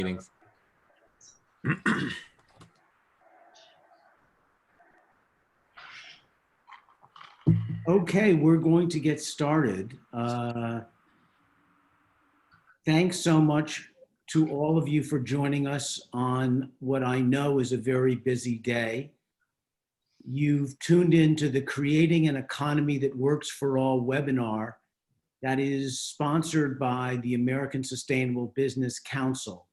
meetings. Okay, we're going to get started. Thanks so much to all of you for joining us on what I know is a very busy day. You've tuned into the Creating an Economy That Works for All webinar that is sponsored by the American Sustainable Business Council,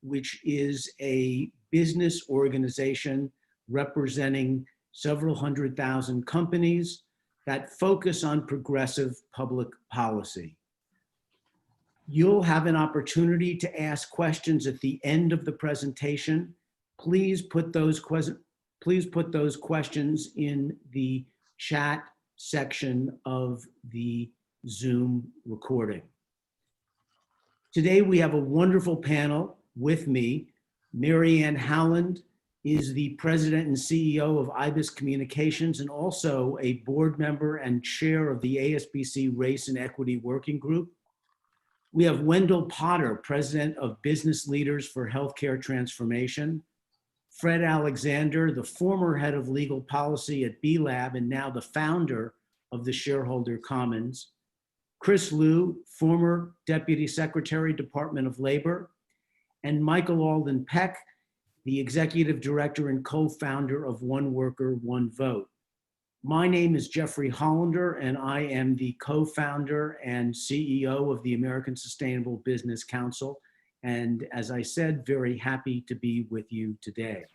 which is a business organization representing several 100,000 companies that focus on progressive public policy. You'll have an opportunity to ask questions at the end of the presentation. Please put those questions in the chat section of the Zoom recording. Today we have a wonderful panel with me. Mary Ann Howland is the president and CEO of IBIS Communications and also a board member and chair of the ASBC Race and Equity Working Group. We have Wendell Potter, president of Business Leaders for Healthcare Transformation. Fred Alexander, the former head of legal policy at B-Lab and now the founder of the Shareholder Commons. Chris Liu, former Deputy Secretary, Department of Labor. And Michael Alden Peck, the executive director and co-founder of One Worker, One Vote. My name is Jeffrey Hollender, and I am the co-founder and CEO of the American Sustainable Business Council. And as I said, very happy to be with you today.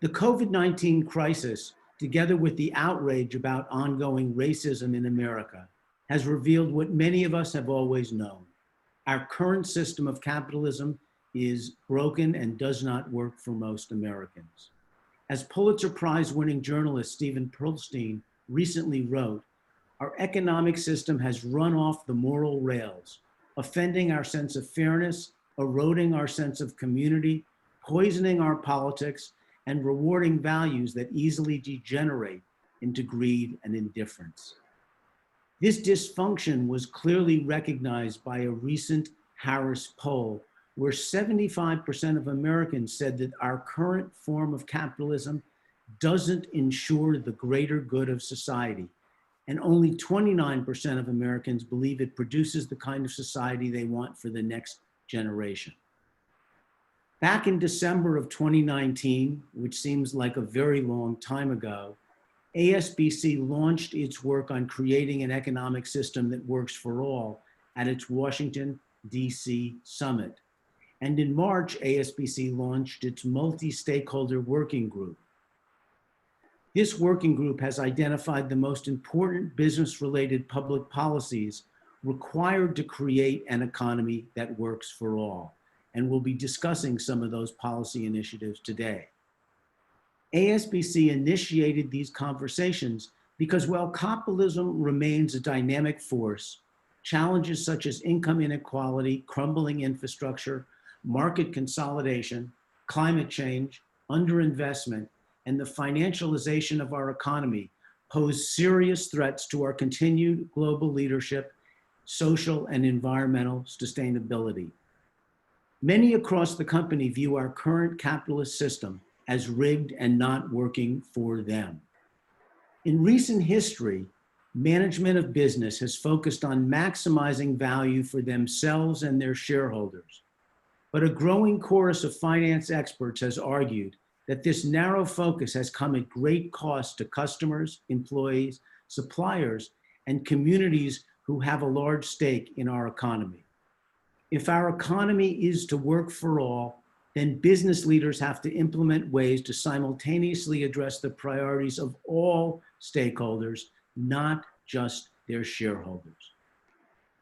The COVID-19 crisis, together with the outrage about ongoing racism in America, has revealed what many of us have always known. Our current system of capitalism is broken and does not work for most Americans. As Pulitzer Prize-winning journalist Stephen Pearlstein recently wrote, our economic system has run off the moral rails, offending our sense of fairness, eroding our sense of community, poisoning our politics, and rewarding values that easily degenerate into greed and indifference. This dysfunction was clearly recognized by a recent Harris poll, where 75% of Americans said that our current form of capitalism doesn't ensure the greater good of society. And only 29% of Americans believe it produces the kind of society they want for the next generation. Back in December of 2019, which seems like a very long time ago, ASBC launched its work on creating an economic system that works for all at its Washington, D.C. summit. And in March, ASBC launched its multi-stakeholder working group. This working group has identified the most important business-related public policies required to create an economy that works for all. And we'll be discussing some of those policy initiatives today. ASBC initiated these conversations because while capitalism remains a dynamic force, challenges such as income inequality, crumbling infrastructure, market consolidation, climate change, underinvestment, and the financialization of our economy pose serious threats to our continued global leadership, social and environmental sustainability. Many across the company view our current capitalist system as rigged and not working for them. In recent history, management of business has focused on maximizing value for themselves and their shareholders. But a growing chorus of finance experts has argued that this narrow focus has come at great cost to customers, employees, suppliers, and communities who have a large stake in our economy. If our economy is to work for all, then business leaders have to implement ways to simultaneously address the priorities of all stakeholders, not just their shareholders.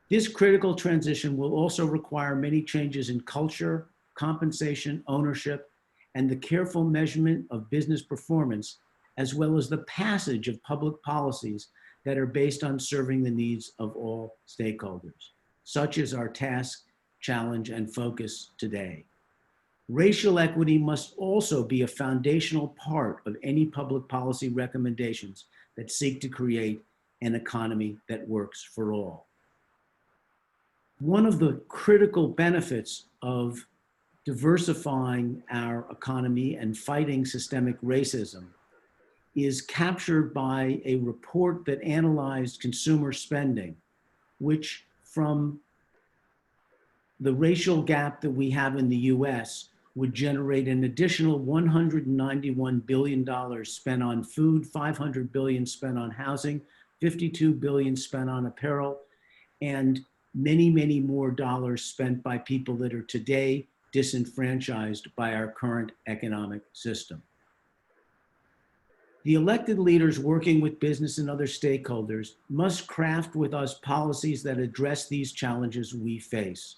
This critical transition will also require many changes in culture, compensation, ownership, and the careful measurement of business performance, as well as the passage of public policies that are based on serving the needs of all stakeholders. Such is our task, challenge, and focus today. Racial equity must also be a foundational part of any public policy recommendations that seek to create an economy that works for all. One of the critical benefits of diversifying our economy and fighting systemic racism is captured by a report that analyzed consumer spending, which from the racial gap that we have in the US would generate an additional $191 billion spent on food, $500 billion spent on housing, $52 billion spent on apparel, and many, many more dollars spent by people that are today disenfranchised by our current economic system. The elected leaders working with business and other stakeholders must craft with us policies that address these challenges we face.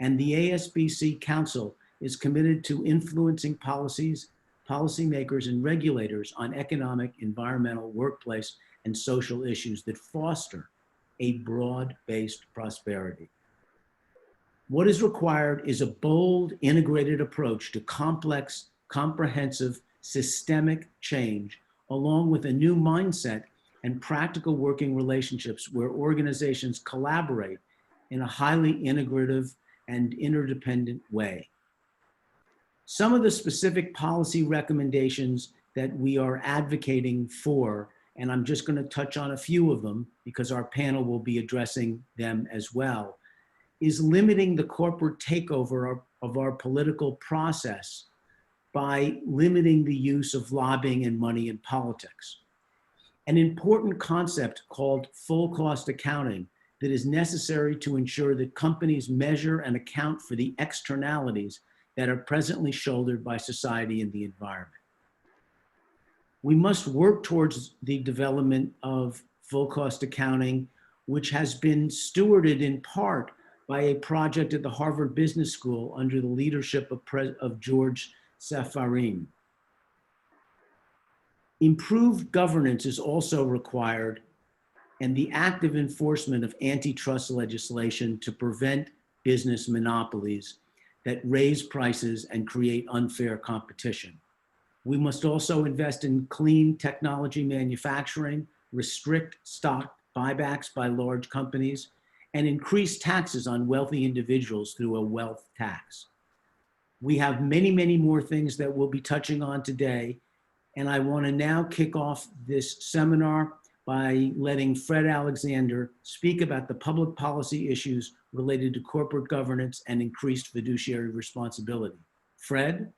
And the ASBC Council is committed to influencing policies, policymakers, and regulators on economic, environmental, workplace, and social issues that foster a broad-based prosperity. What is required is a bold, integrated approach to complex, comprehensive, systemic change, along with a new mindset and practical working relationships where organizations collaborate in a highly integrative and interdependent way. Some of the specific policy recommendations that we are advocating for, and I'm just going to touch on a few of them because our panel will be addressing them as well, is limiting the corporate takeover of our political process by limiting the use of lobbying and money in politics. An important concept called full cost accounting that is necessary to ensure that companies measure and account for the externalities that are presently shouldered by society and the environment. We must work towards the development of full cost accounting, which has been stewarded in part by a project at the Harvard Business School under the leadership of George Safarim. Improved governance is also required, and the active enforcement of antitrust legislation to prevent business monopolies that raise prices and create unfair competition. We must also invest in clean technology manufacturing, restrict stock buybacks by large companies, and increase taxes on wealthy individuals through a wealth tax. We have many, many more things that we'll be touching on today, and I want to now kick off this seminar by letting Fred Alexander speak about the public policy issues related to corporate governance and increased fiduciary responsibility. Fred?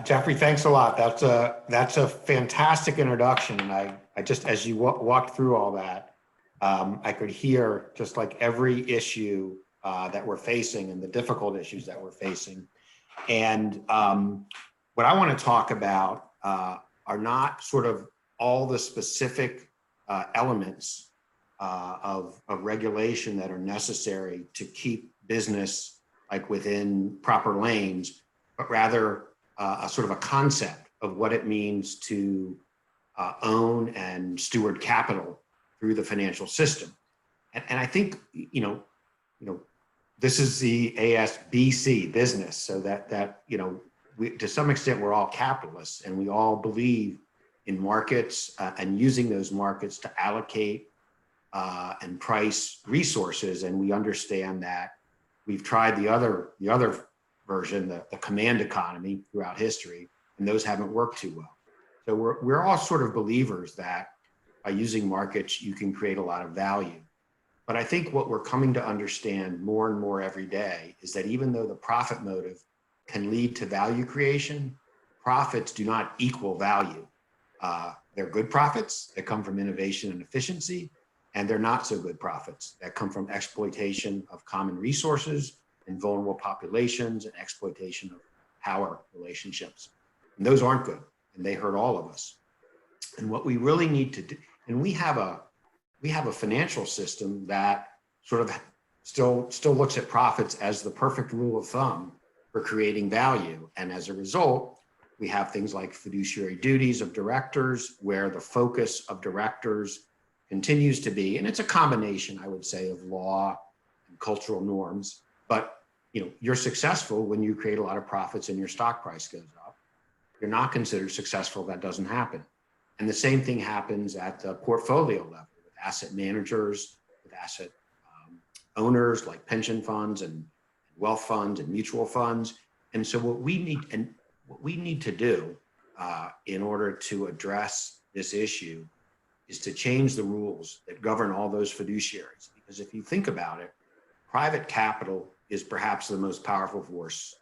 Jeffrey, thanks a lot. That's a fantastic introduction. And I just, as you walked through all that, I could hear just like every issue that we're facing and the difficult issues that we're facing. And what I want to talk about are not sort of all the specific elements of regulation that are necessary to keep business like within proper lanes, but rather a sort of a concept of what it means to own and steward capital through the financial system. And I think, this is the ASBC business, so that to some extent we're all capitalists and we all believe in markets and using those markets to allocate and price resources. And we understand that we've tried the other version, the command economy throughout history, and those haven't worked too well. So we're all sort of believers that by using markets, you can create a lot of value. But I think what we're coming to understand more and more every day is that even though the profit motive can lead to value creation, profits do not equal value. They're good profits that come from innovation and efficiency, and they're not so good profits that come from exploitation of common resources and vulnerable populations and exploitation of power relationships. And those aren't good, and they hurt all of us. And what we really need to do, and we have a financial system that sort of still looks at profits as the perfect rule of thumb for creating value. And as a result, we have things like fiduciary duties of directors, where the focus of directors continues to be, and it's a combination, I would say, of law and cultural norms, but you're successful when you create a lot of profits and your stock price goes up. You're not considered successful if that doesn't happen. And the same thing happens at the portfolio level with asset managers, with asset owners like pension funds and wealth funds and mutual funds. And so what we need to do in order to address this issue is to change the rules that govern all those fiduciaries. Because if you think about it, private capital is perhaps the most powerful force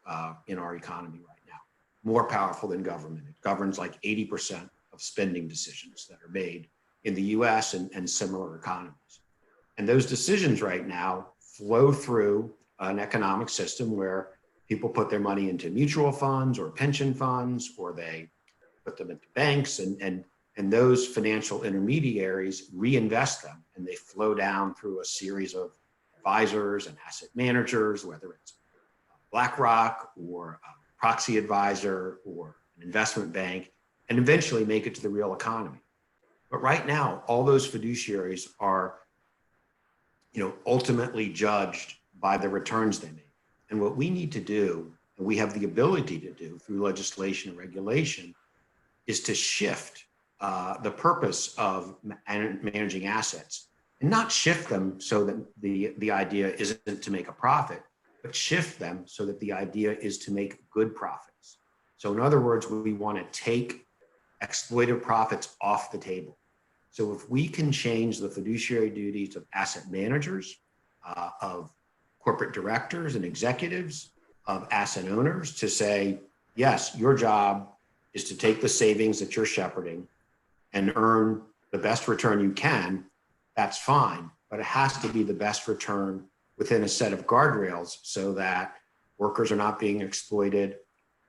in our economy right now, more powerful than government. It governs like 80% of spending decisions that are made in the US and similar economies. And those decisions right now flow through an economic system where people put their money into mutual funds or pension funds, or they put them into banks, and those financial intermediaries reinvest them, and they flow down through a series of advisors and asset managers, whether it's BlackRock or a proxy advisor or an investment bank, and eventually make it to the real economy. But right now, all those fiduciaries are, ultimately judged by the returns they make. And what we need to do, and we have the ability to do through legislation and regulation, is to shift the purpose of managing assets, and not shift them so that the idea isn't to make a profit, but shift them so that the idea is to make good profits. So in other words, we want to take exploitive profits off the table. So if we can change the fiduciary duties of asset managers, of corporate directors and executives, of asset owners, to say, yes, your job is to take the savings that you're shepherding and earn the best return you can, that's fine, but it has to be the best return within a set of guardrails so that workers are not being exploited,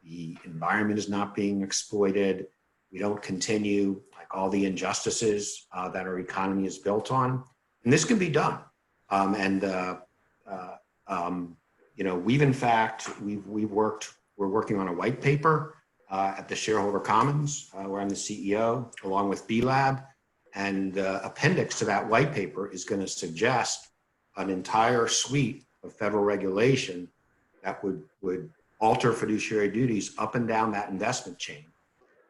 the environment is not being exploited, we don't continue like all the injustices that our economy is built on. And this can be done. We're working on a white paper at the Shareholder Commons, where I'm the CEO, along with B-Lab. And the appendix to that white paper is going to suggest an entire suite of federal regulation that would alter fiduciary duties up and down that investment chain.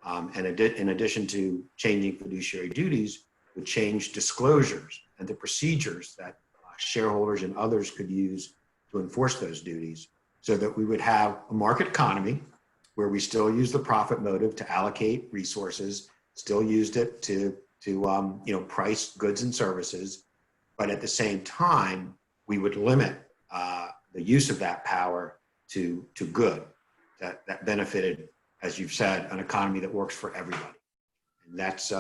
And in addition to changing fiduciary duties, would change disclosures and the procedures that shareholders and others could use to enforce those duties, so that we would have a market economy where we still use the profit motive to allocate resources, still used it to price goods and services, but at the same time, we would limit the use of that power to good that benefited, as you've said, an economy that works for everybody. And that's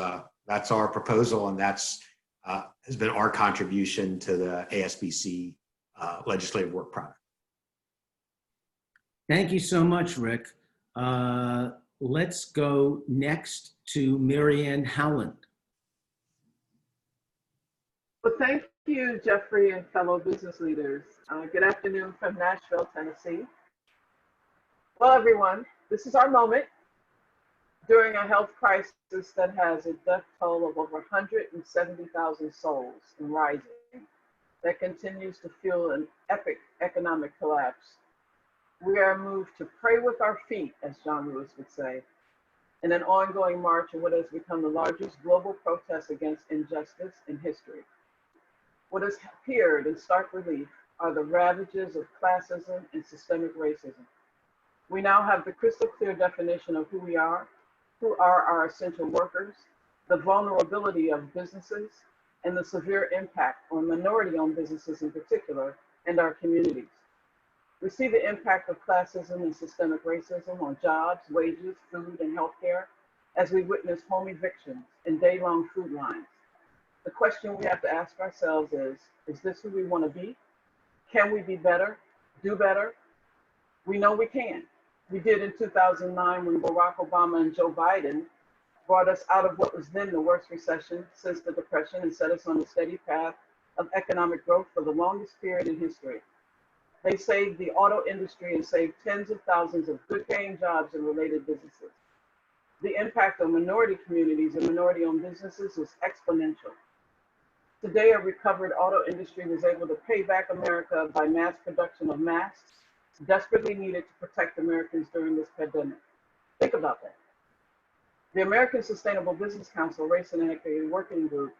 our proposal, and that's has been our contribution to the ASBC legislative work product. Thank you so much, Rick. Let's go next to Marianne Howland. Well, thank you, Jeffrey, and fellow business leaders. Good afternoon from Nashville, Tennessee. Well, everyone, this is our moment during a health crisis that has a death toll of over 170,000 souls and rising, that continues to fuel an epic economic collapse. We are moved to pray with our feet, as John Lewis would say, in an ongoing march in what has become the largest global protest against injustice in history. What has appeared in stark relief are the ravages of classism and systemic racism. We now have the crystal clear definition of who are our essential workers, the vulnerability of businesses, and the severe impact on minority-owned businesses in particular, and our communities. We see the impact of classism and systemic racism on jobs, wages, food, and healthcare as we witness home evictions and day-long food lines. The question we have to ask ourselves is this who we want to be? Can we be better, do better? We know we can. We did in 2009 when Barack Obama and Joe Biden brought us out of what was then the worst recession since the Depression and set us on a steady path of economic growth for the longest period in history. They saved the auto industry and saved tens of thousands of good-paying jobs and related businesses. The impact on minority communities and minority-owned businesses was exponential. Today, a recovered auto industry was able to pay back America by mass production of masks desperately needed to protect Americans during this pandemic. Think about that. The American Sustainable Business Council Race and Inequity Working Group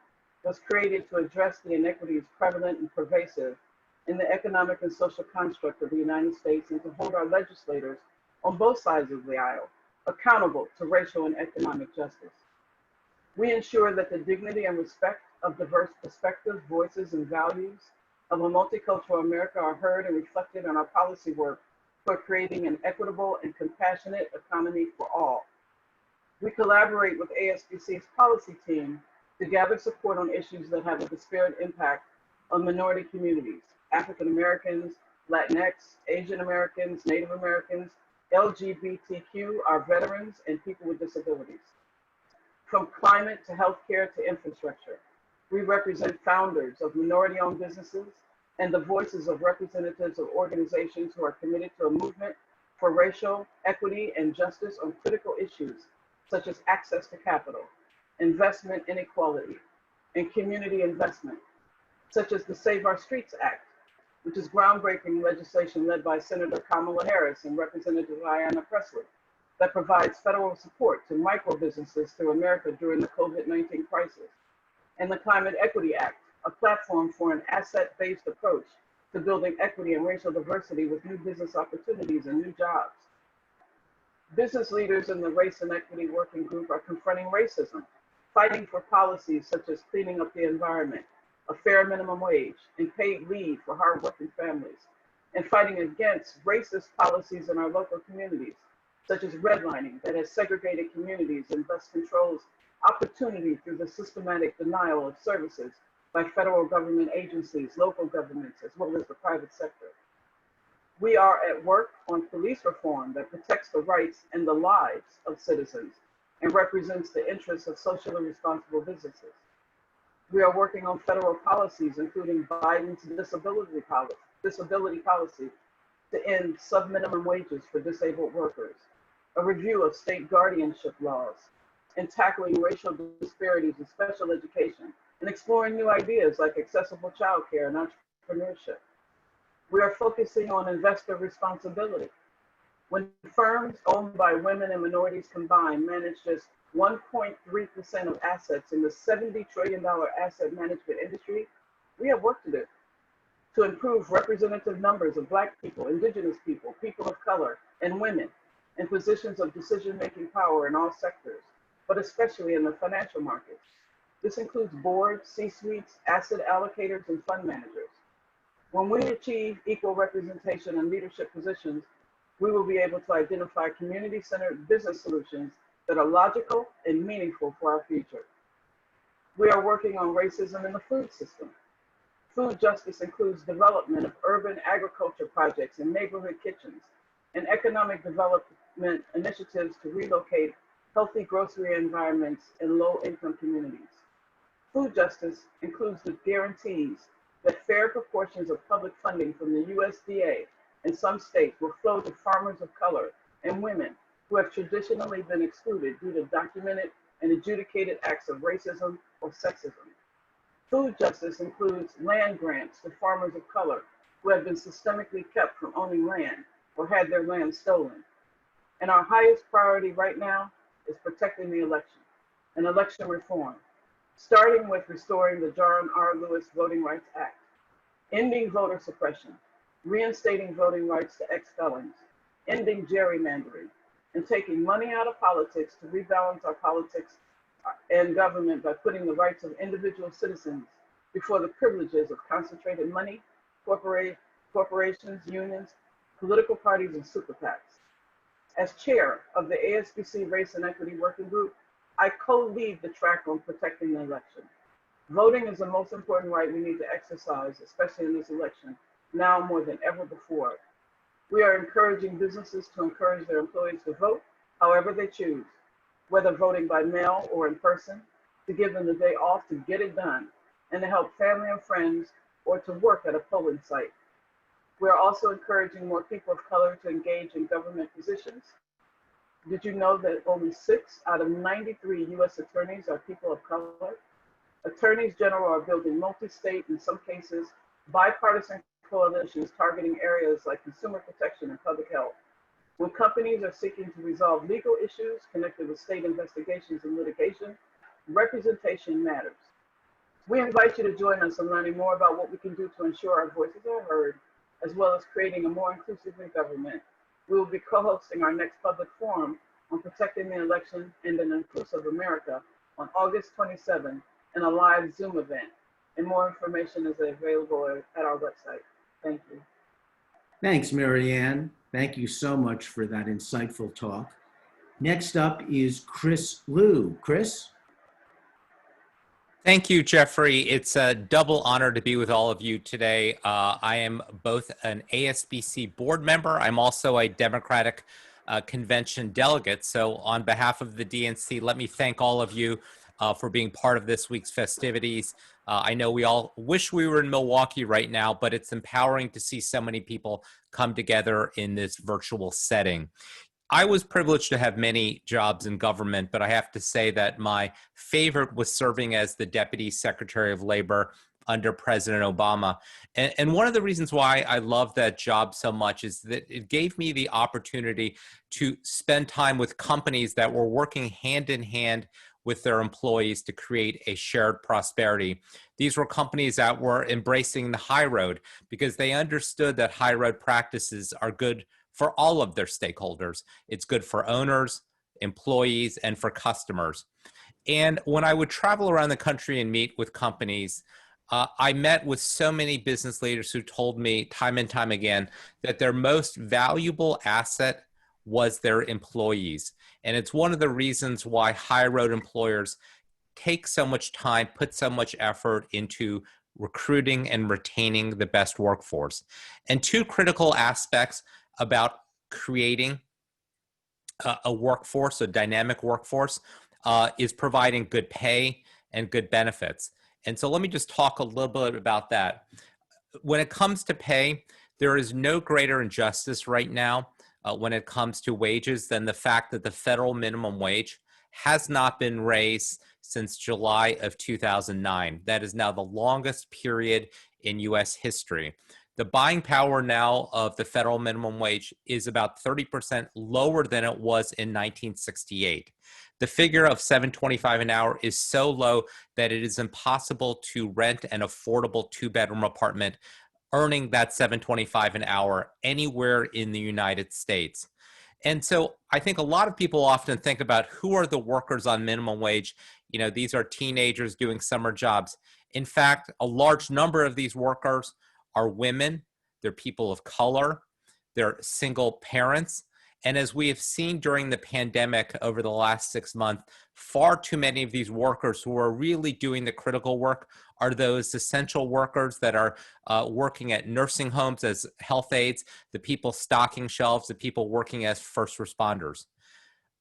was created to address the inequities prevalent and pervasive in the economic and social construct of the United States and to hold our legislators on both sides of the aisle accountable to racial and economic justice. We ensure that the dignity and respect of diverse perspectives, voices, and values of a multicultural America are heard and reflected in our policy work for creating an equitable and compassionate economy for all. We collaborate with ASBC's policy team to gather support on issues that have a disparate impact on minority communities, African Americans, Latinx, Asian Americans, Native Americans, LGBTQ, our veterans, and people with disabilities. From climate to healthcare to infrastructure, we represent founders of minority-owned businesses and the voices of representatives of organizations who are committed to a movement for racial equity and justice on critical issues such as access to capital, investment inequality, and community investment, such as the Save Our Streets Act, which is groundbreaking legislation led by Senator Kamala Harris and Representative Ayanna Pressley that provides federal support to micro businesses through America during the COVID-19 crisis, and the Climate Equity Act, a platform for an asset-based approach to building equity and racial diversity with new business opportunities and new jobs. Business leaders in the Race and Equity Working Group are confronting racism, fighting for policies such as cleaning up the environment, a fair minimum wage, and paid leave for hardworking families, and fighting against racist policies in our local communities, such as redlining that has segregated communities and thus controls opportunity through the systematic denial of services by federal government agencies, local governments, as well as the private sector. We are at work on police reform that protects the rights and the lives of citizens and represents the interests of socially responsible businesses. We are working on federal policies, including Biden's disability policy to end sub-minimum wages for disabled workers, a review of state guardianship laws, and tackling racial disparities in special education, and exploring new ideas like accessible childcare and entrepreneurship. We are focusing on investor responsibility. When firms owned by women and minorities combined manage just 1.3% of assets in the $70 trillion asset management industry, we have work to do to improve representative numbers of Black people, Indigenous people, people of color, and women in positions of decision-making power in all sectors, but especially in the financial markets. This includes boards, C-suites, asset allocators, and fund managers. When we achieve equal representation in leadership positions, we will be able to identify community-centered business solutions that are logical and meaningful for our future. We are working on racism in the food system. Food justice includes development of urban agriculture projects and neighborhood kitchens, and economic development initiatives to relocate healthy grocery environments in low-income communities. Food justice includes the guarantees that fair proportions of public funding from the USDA and some states will flow to farmers of color and women who have traditionally been excluded due to documented and adjudicated acts of racism or sexism. Food justice includes land grants to farmers of color who have been systemically kept from owning land or had their land stolen. And our highest priority right now is protecting the election and election reform, starting with restoring the John R. Lewis Voting Rights Act, ending voter suppression, reinstating voting rights to ex-felons, ending gerrymandering, and taking money out of politics to rebalance our politics and government by putting the rights of individual citizens before the privileges of concentrated money, corporations, unions, political parties, and super PACs. As chair of the ASBC Race and Equity Working Group, I co-lead the track on protecting the election. Voting is the most important right we need to exercise, especially in this election, now more than ever before. We are encouraging businesses to encourage their employees to vote however they choose, whether voting by mail or in person, to give them the day off to get it done, and to help family and friends or to work at a polling site. We are also encouraging more people of color to engage in government positions. Did you know that only 6 out of 93 U.S. attorneys are people of color? Attorneys general are building multi-state, in some cases, bipartisan coalitions targeting areas like consumer protection and public health. When companies are seeking to resolve legal issues connected with state investigations and litigation, representation matters. We invite you to join us in learning more about what we can do to ensure our voices are heard, as well as creating a more inclusive government. We will be co-hosting our next public forum on protecting the election and an inclusive America on August 27 in a live Zoom event. And more information is available at our website. Thank you. Thanks, Marianne. Thank you so much for that insightful talk. Next up is Chris Liu. Chris? Thank you, Jeffrey. It's a double honor to be with all of you today. I am both an ASBC board member. I'm also a Democratic Convention delegate. So on behalf of the DNC, let me thank all of you for being part of this week's festivities. I know we all wish we were in Milwaukee right now, but it's empowering to see so many people come together in this virtual setting. I was privileged to have many jobs in government, but I have to say that my favorite was serving as the Deputy Secretary of Labor under President Obama. And one of the reasons why I love that job so much is that it gave me the opportunity to spend time with companies that were working hand in hand with their employees to create a shared prosperity. These were companies that were embracing the high road because they understood that high road practices are good for all of their stakeholders. It's good for owners, employees, and for customers. And when I would travel around the country and meet with companies, I met with so many business leaders who told me time and time again that their most valuable asset was their employees. And it's one of the reasons why high road employers take so much time, put so much effort into recruiting and retaining the best workforce. And two critical aspects about creating a workforce, a dynamic workforce, is providing good pay and good benefits. And so let me just talk a little bit about that. When it comes to pay, there is no greater injustice right now when it comes to wages than the fact that the federal minimum wage has not been raised since July of 2009. That is now the longest period in US history. The buying power now of the federal minimum wage is about 30% lower than it was in 1968. The figure of $7.25 an hour is so low that it is impossible to rent an affordable two-bedroom apartment earning that $7.25 an hour anywhere in the United States. And so I think a lot of people often think about who are the workers on minimum wage. You know, these are teenagers doing summer jobs. In fact, a large number of these workers are women, they're people of color, they're single parents. And as we have seen during the pandemic over the last 6 months, far too many of these workers who are really doing the critical work are those essential workers that are working at nursing homes as health aides, the people stocking shelves, the people working as first responders.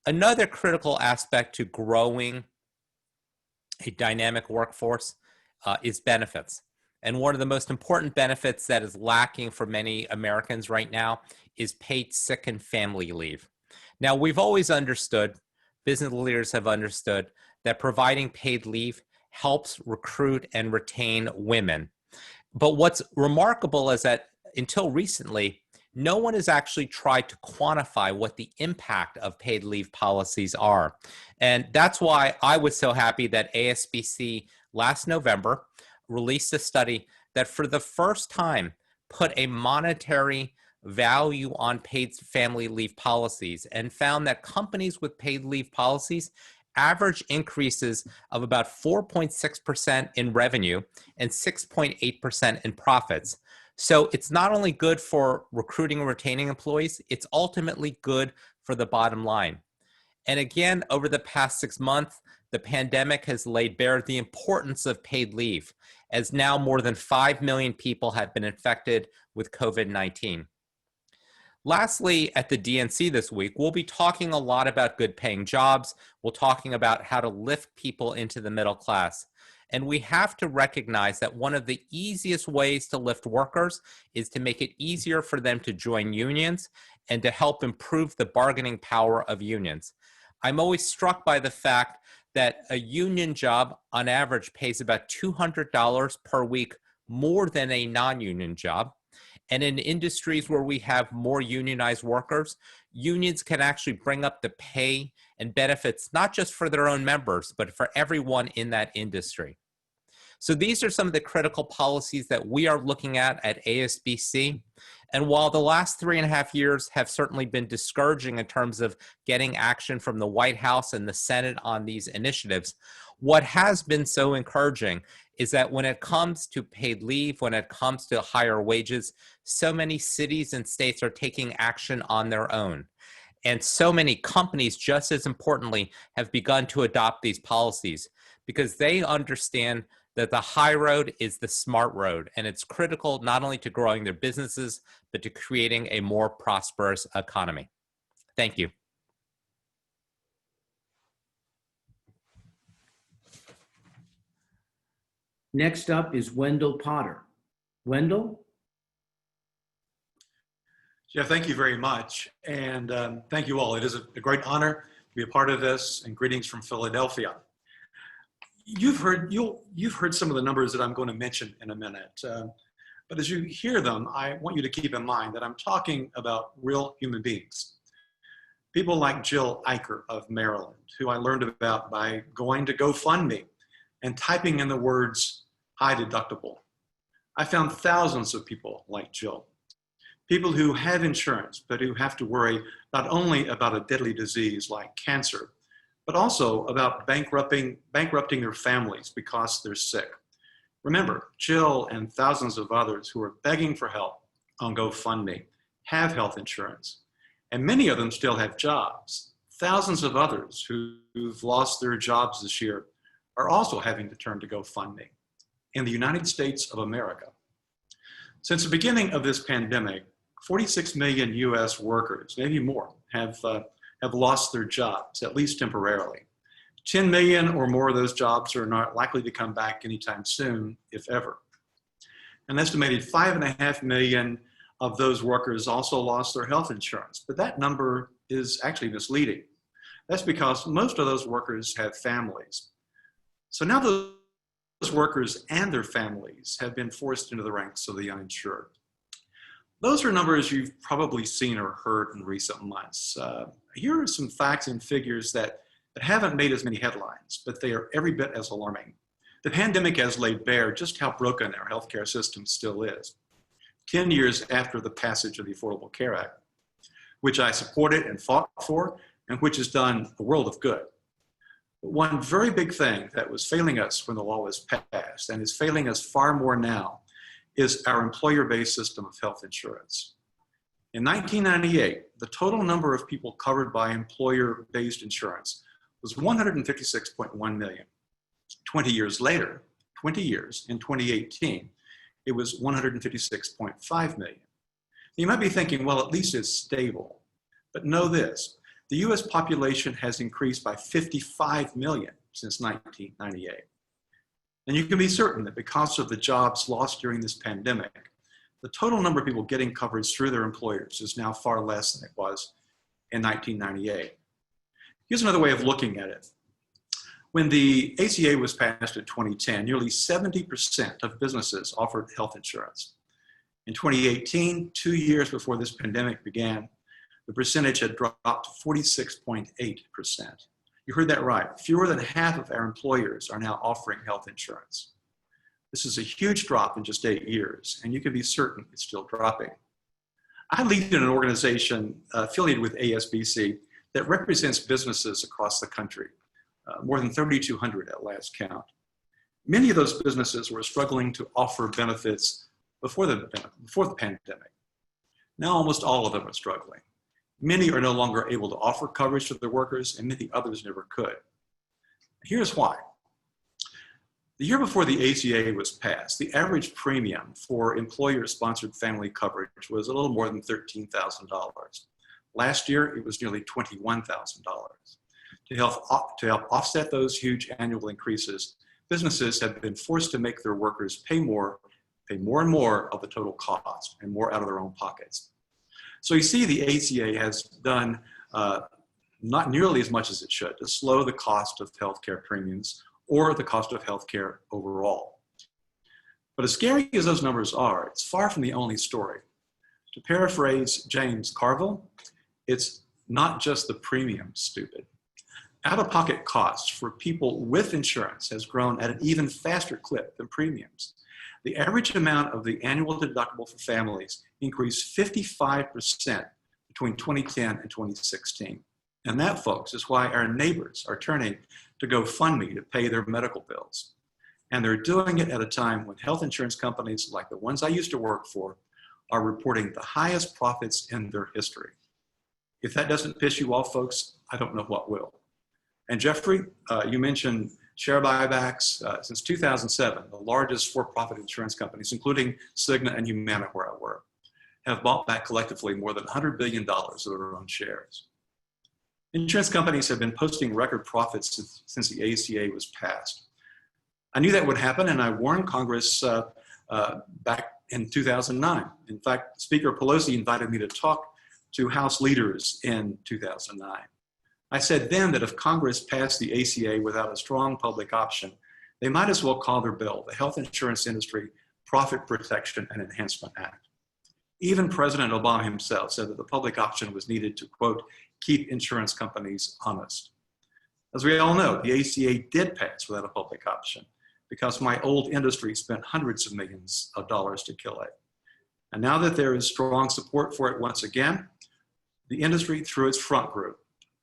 Another critical aspect to growing a dynamic workforce is benefits. And one of the most important benefits that is lacking for many Americans right now is paid sick and family leave. Now, we've always understood, business leaders have understood, that providing paid leave helps recruit and retain women. But what's remarkable is that until recently, no one has actually tried to quantify what the impact of paid leave policies are. And that's why I was so happy that ASBC last November released a study that for the first time put a monetary value on paid family leave policies and found that companies with paid leave policies average increases of about 4.6% in revenue and 6.8% in profits. So it's not only good for recruiting and retaining employees, it's ultimately good for the bottom line. And again, over the past 6 months, the pandemic has laid bare the importance of paid leave, as now more than 5 million people have been infected with COVID-19. Lastly, at the DNC this week, we'll be talking a lot about good paying jobs. We're talking about how to lift people into the middle class. And we have to recognize that one of the easiest ways to lift workers is to make it easier for them to join unions and to help improve the bargaining power of unions. I'm always struck by the fact that a union job on average pays about $200 per week more than a non-union job. And in industries where we have more unionized workers, unions can actually bring up the pay and benefits, not just for their own members, but for everyone in that industry. So these are some of the critical policies that we are looking at ASBC. And while the last 3.5 years have certainly been discouraging in terms of getting action from the White House and the Senate on these initiatives, what has been so encouraging is that when it comes to paid leave, when it comes to higher wages, so many cities and states are taking action on their own. And so many companies, just as importantly, have begun to adopt these policies because they understand that the high road is the smart road, and it's critical not only to growing their businesses, but to creating a more prosperous economy. Thank you. Next up is Wendell Potter. Wendell? Jeff, thank you very much. And thank you all. It is a great honor to be a part of this, and greetings from Philadelphia. You've heard some of the numbers that I'm going to mention in a minute. But as you hear them, I want you to keep in mind that I'm talking about real human beings. People like Jill Eicher of Maryland, who I learned about by going to GoFundMe and typing in the words, high deductible. I found thousands of people like Jill. People who have insurance, but who have to worry not only about a deadly disease like cancer, but also about bankrupting their families because they're sick. Remember, Jill and thousands of others who are begging for help on GoFundMe have health insurance, and many of them still have jobs. Thousands of others who've lost their jobs this year are also having to turn to GoFundMe in the United States of America. Since the beginning of this pandemic, 46 million US workers, maybe more, have lost their jobs, at least temporarily. 10 million or more of those jobs are not likely to come back anytime soon, if ever. An estimated 5.5 million of those workers also lost their health insurance, but that number is actually misleading. That's because most of those workers have families. So now those workers and their families have been forced into the ranks of the uninsured. Those are numbers you've probably seen or heard in recent months. Here are some facts and figures that haven't made as many headlines, but they are every bit as alarming. The pandemic has laid bare just how broken our healthcare system still is. 10 years after the passage of the Affordable Care Act, which I supported and fought for, and which has done a world of good. But one very big thing that was failing us when the law was passed, and is failing us far more now, is our employer-based system of health insurance. In 1998, the total number of people covered by employer-based insurance was 156.1 million. 20 years later, 20 years, in 2018, it was 156.5 million. You might be thinking, well, at least it's stable. But know this, the US population has increased by 55 million since 1998. And you can be certain that because of the jobs lost during this pandemic, the total number of people getting coverage through their employers is now far less than it was in 1998. Here's another way of looking at it. When the ACA was passed in 2010, nearly 70% of businesses offered health insurance. In 2018, 2 years before this pandemic began, the percentage had dropped to 46.8%. You heard that right. Fewer than half of our employers are now offering health insurance. This is a huge drop in just 8 years, and you can be certain it's still dropping. I lead in an organization affiliated with ASBC that represents businesses across the country, more than 3,200 at last count. Many of those businesses were struggling to offer benefits before the pandemic. Now almost all of them are struggling. Many are no longer able to offer coverage to their workers, and many others never could. Here's why. The year before the ACA was passed, the average premium for employer-sponsored family coverage was a little more than $13,000. Last year, it was nearly $21,000. To help offset those huge annual increases, businesses have been forced to make their workers pay more and more of the total cost and more out of their own pockets. So you see the ACA has done not nearly as much as it should to slow the cost of healthcare premiums or the cost of healthcare overall. But as scary as those numbers are, it's far from the only story. To paraphrase James Carville, it's not just the premium, stupid. out-of-pocket costs for people with insurance has grown at an even faster clip than premiums. The average amount of the annual deductible for families increased 55% between 2010 and 2016. And that, folks, is why our neighbors are turning to GoFundMe to pay their medical bills. And they're doing it at a time when health insurance companies like the ones I used to work for are reporting the highest profits in their history. If that doesn't piss you off, folks, I don't know what will. And Jeffrey, you mentioned share buybacks. Since 2007, the largest for-profit insurance companies, including Cigna and Humana, where I work, have bought back collectively more than $100 billion of their own shares. Insurance companies have been posting record profits since the ACA was passed. I knew that would happen, and I warned Congress back in 2009. In fact, Speaker Pelosi invited me to talk to House leaders in 2009. I said then that if Congress passed the ACA without a strong public option, they might as well call their bill the Health Insurance Industry Profit Protection and Enhancement Act. Even President Obama himself said that the public option was needed to, quote, keep insurance companies honest. As we all know, the ACA did pass without a public option because my old industry spent hundreds of millions of dollars to kill it. And now that there is strong support for it once again, the industry, through its front group,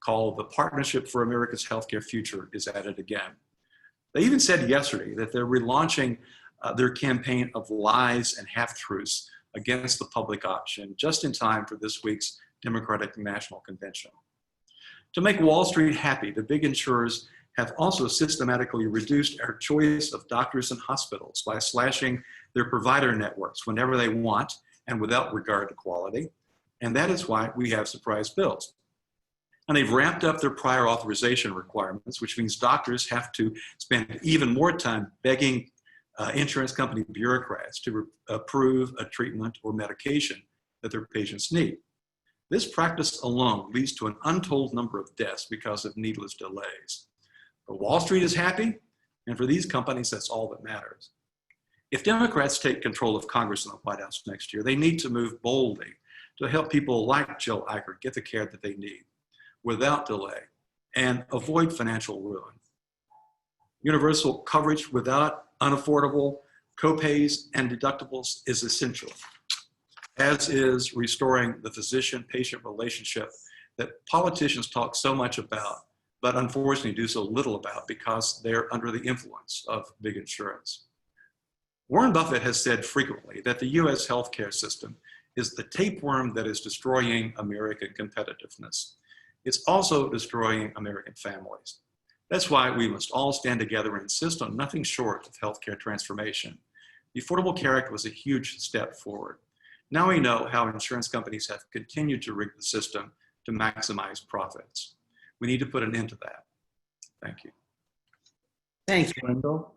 called the Partnership for America's Healthcare Future, is at it again. They even said yesterday that they're relaunching their campaign of lies and half-truths against the public option just in time for this week's Democratic National Convention. To make Wall Street happy, the big insurers have also systematically reduced our choice of doctors and hospitals by slashing their provider networks whenever they want and without regard to quality. And that is why we have surprise bills. And they've ramped up their prior authorization requirements, which means doctors have to spend even more time begging insurance company bureaucrats to approve a treatment or medication that their patients need. This practice alone leads to an untold number of deaths because of needless delays. But Wall Street is happy, and for these companies, that's all that matters. If Democrats take control of Congress and the White House next year, they need to move boldly to help people like Jill Eichert get the care that they need without delay and avoid financial ruin. Universal coverage without unaffordable copays and deductibles is essential, as is restoring the physician-patient relationship that politicians talk so much about, but unfortunately do so little about because they're under the influence of big insurance. Warren Buffett has said frequently that the US healthcare system is the tapeworm that is destroying American competitiveness. It's also destroying American families. That's why we must all stand together and insist on nothing short of healthcare transformation. The Affordable Care Act was a huge step forward. Now we know how insurance companies have continued to rig the system to maximize profits. We need to put an end to that. Thank you. Thanks, Wendell.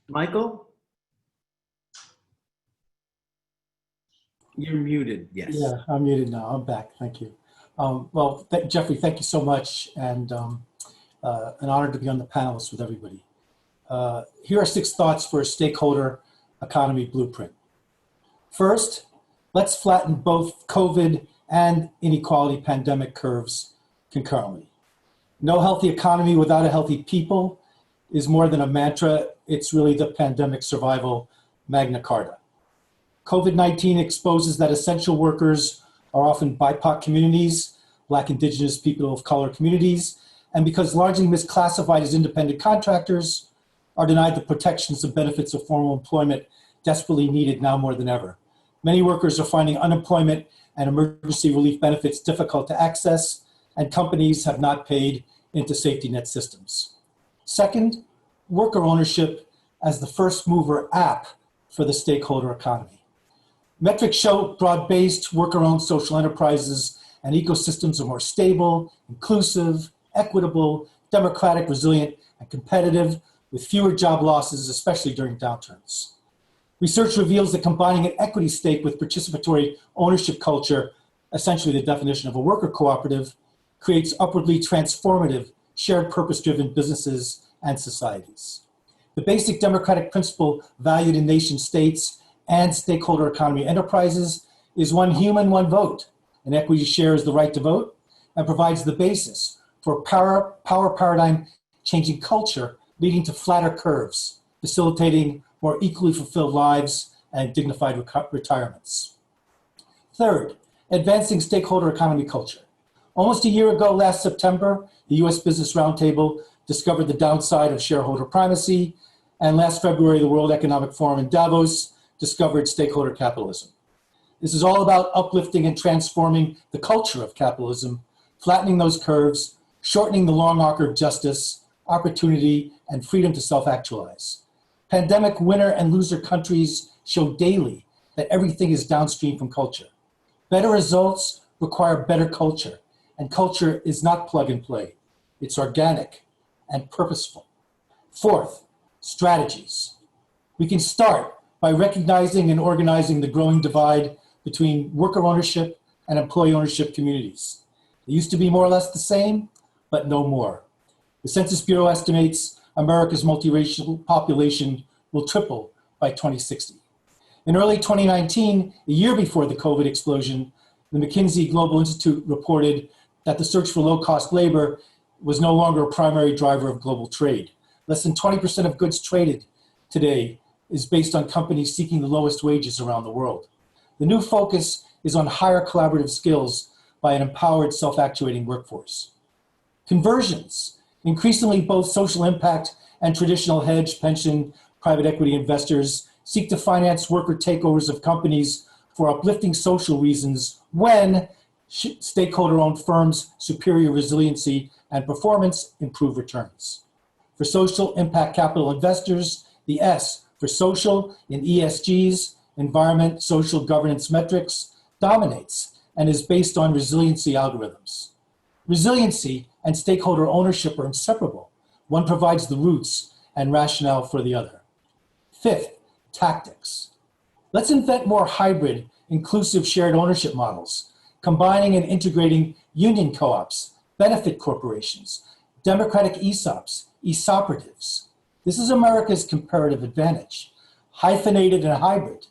Michael? You're muted, yes. Yeah, I'm muted now. I'm back. Thank you. Jeffrey, thank you so much, and an honor to be on the panelists with everybody. Here are 6 thoughts for a stakeholder economy blueprint. First, let's flatten both COVID and inequality pandemic curves concurrently. No healthy economy without a healthy people is more than a mantra. It's really the pandemic survival Magna Carta. COVID-19 exposes that essential workers are often BIPOC communities, Black, Indigenous, people of color communities, and because largely misclassified as independent contractors, are denied the protections and benefits of formal employment desperately needed now more than ever. Many workers are finding unemployment and emergency relief benefits difficult to access, and companies have not paid into safety net systems. Second, worker ownership as the first mover app for the stakeholder economy. Metrics show broad-based worker-owned social enterprises and ecosystems are more stable, inclusive, equitable, democratic, resilient, and competitive, with fewer job losses, especially during downturns. Research reveals that combining an equity stake with participatory ownership culture, essentially the definition of a worker cooperative, creates upwardly transformative, shared purpose-driven businesses and societies. The basic democratic principle valued in nation states and stakeholder economy enterprises is one human, one vote. An equity shares the right to vote and provides the basis for power paradigm changing culture, leading to flatter curves, facilitating more equally fulfilled lives and dignified retirements. Third, advancing stakeholder economy culture. Almost a year ago, last September, the U.S. Business Roundtable discovered the downside of shareholder primacy, and last February, the World Economic Forum in Davos discovered stakeholder capitalism. This is all about uplifting and transforming the culture of capitalism, flattening those curves, shortening the long arc of justice, opportunity, and freedom to self-actualize. Pandemic winner and loser countries show daily that everything is downstream from culture. Better results require better culture, and culture is not plug and play. It's organic and purposeful. Fourth, strategies. We can start by recognizing and organizing the growing divide between worker ownership and employee ownership communities. They used to be more or less the same, but no more. The Census Bureau estimates America's multiracial population will triple by 2060. In early 2019, a year before the COVID explosion, the McKinsey Global Institute reported that the search for low-cost labor was no longer a primary driver of global trade. Less than 20% of goods traded today is based on companies seeking the lowest wages around the world. The new focus is on higher collaborative skills by an empowered, self-actuating workforce. Conversions. Increasingly, both social impact and traditional hedge, pension, private equity investors seek to finance worker takeovers of companies for uplifting social reasons when stakeholder-owned firms' superior resiliency and performance improve returns. For social impact capital investors, the S for social in ESG's, environment, social governance metrics, dominates and is based on resiliency algorithms. Resiliency and stakeholder ownership are inseparable. One provides the roots and rationale for the other. Fifth, tactics. Let's invent more hybrid, inclusive shared ownership models, combining and integrating union co-ops, benefit corporations, democratic ESOPs, ESOPeratives. This is America's comparative advantage, hyphenated and hybrid,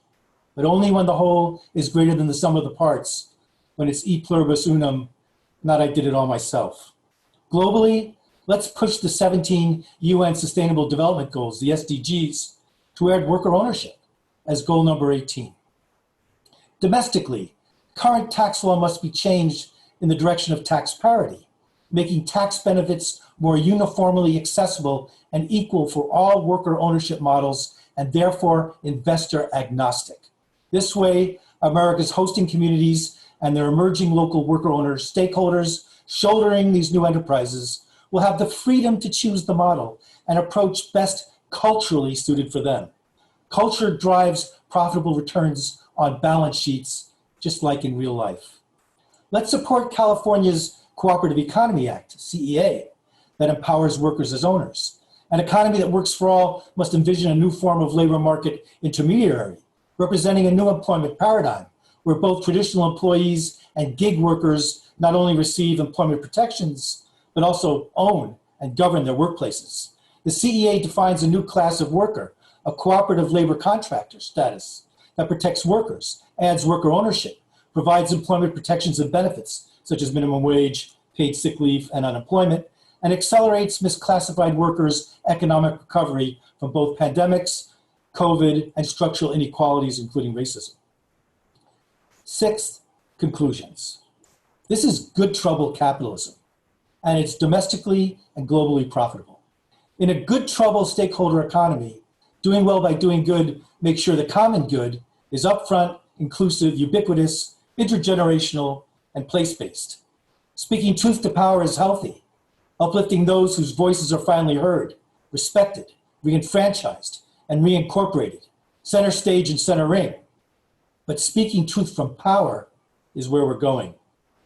but only when the whole is greater than the sum of the parts, when it's e pluribus unum, not I did it all myself. Globally, let's push the 17 UN Sustainable Development Goals, the SDGs, to add worker ownership as goal number 18. Domestically, current tax law must be changed in the direction of tax parity, making tax benefits more uniformly accessible and equal for all worker ownership models and therefore investor agnostic. This way, America's hosting communities and their emerging local worker owners, stakeholders shouldering these new enterprises will have the freedom to choose the model and approach best culturally suited for them. Culture drives profitable returns on balance sheets, just like in real life. Let's support California's Cooperative Economy Act, CEA, that empowers workers as owners. An economy that works for all must envision a new form of labor market intermediary, representing a new employment paradigm where both traditional employees and gig workers not only receive employment protections, but also own and govern their workplaces. The CEA defines a new class of worker, a cooperative labor contractor status that protects workers, adds worker ownership, provides employment protections and benefits, such as minimum wage, paid sick leave, and unemployment, and accelerates misclassified workers' economic recovery from both pandemics, COVID, and structural inequalities, including racism. Sixth, conclusions. This is good trouble capitalism, and it's domestically and globally profitable. In a good trouble stakeholder economy, doing well by doing good makes sure the common good is upfront, inclusive, ubiquitous, intergenerational, and place-based. Speaking truth to power is healthy, uplifting those whose voices are finally heard, respected, reenfranchised, and reincorporated, center stage and center ring. But speaking truth from power is where we're going.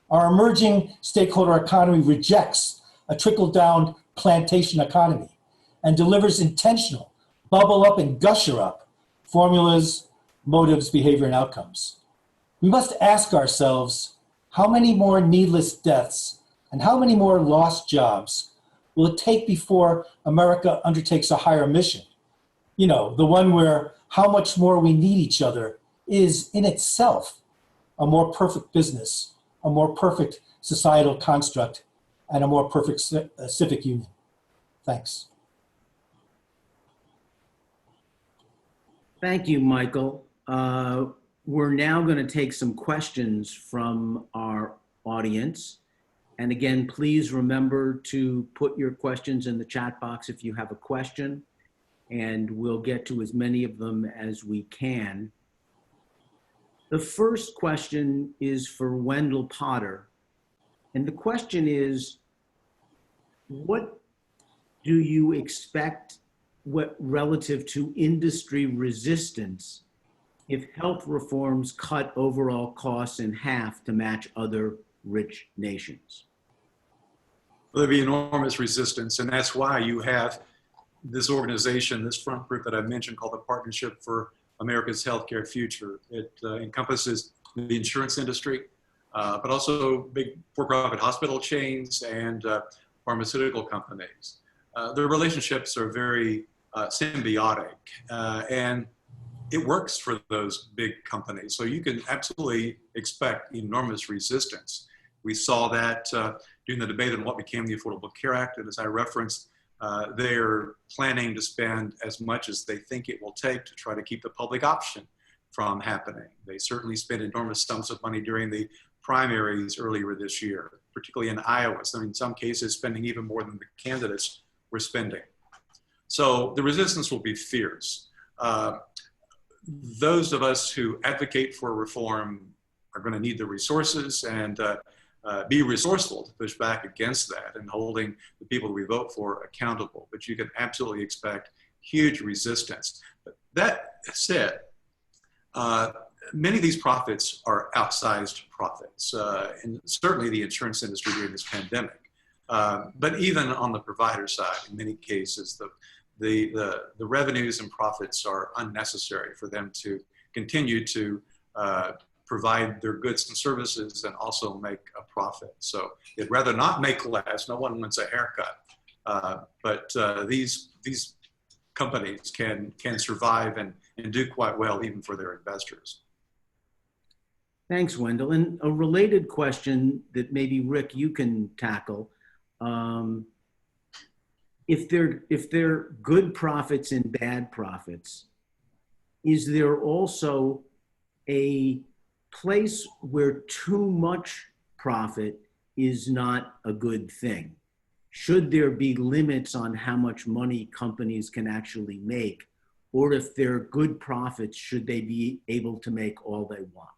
Our emerging stakeholder economy rejects a trickle-down plantation economy and delivers intentional, bubble up and gusher up formulas, motives, behavior, and outcomes. We must ask ourselves, how many more needless deaths and how many more lost jobs will it take before America undertakes a higher mission? You know, the one where how much more we need each other is in itself a more perfect business, a more perfect societal construct, and a more perfect civic union. Thanks. Thank you, Michael. We're now going to take some questions from our audience. And again, please remember to put your questions in the chat box if you have a question, and we'll get to as many of them as we can. The first question is for Wendell Potter. And the question is, what do you expect relative to industry resistance if health reforms cut overall costs in half to match other rich nations? There'll be enormous resistance, and that's why you have this organization, this front group that I mentioned called the Partnership for America's Healthcare Future. It encompasses the insurance industry, but also big for-profit hospital chains and pharmaceutical companies. The relationships are very symbiotic, and it works for those big companies. So you can absolutely expect enormous resistance. We saw that during the debate on what became the Affordable Care Act, and as I referenced, they're planning to spend as much as they think it will take to try to keep the public option from happening. They certainly spent enormous sums of money during the primaries earlier this year, particularly in Iowa. So in some cases, spending even more than the candidates were spending. So the resistance will be fierce. Those of us who advocate for reform are going to need the resources and be resourceful to push back against that and holding the people we vote for accountable. But you can absolutely expect huge resistance. But that said, many of these profits are outsized profits, and certainly the insurance industry during this pandemic. But even on the provider side, in many cases, the revenues and profits are unnecessary for them to continue to provide their goods and services and also make a profit. So they'd rather not make less. No one wants a haircut. But these companies can survive and do quite well even for their investors. Thanks, Wendell. And a related question that maybe Rick, you can tackle. If they're good profits and bad profits, is there also a place where too much profit is not a good thing? Should there be limits on how much money companies can actually make? Or if they're good profits, should they be able to make all they want?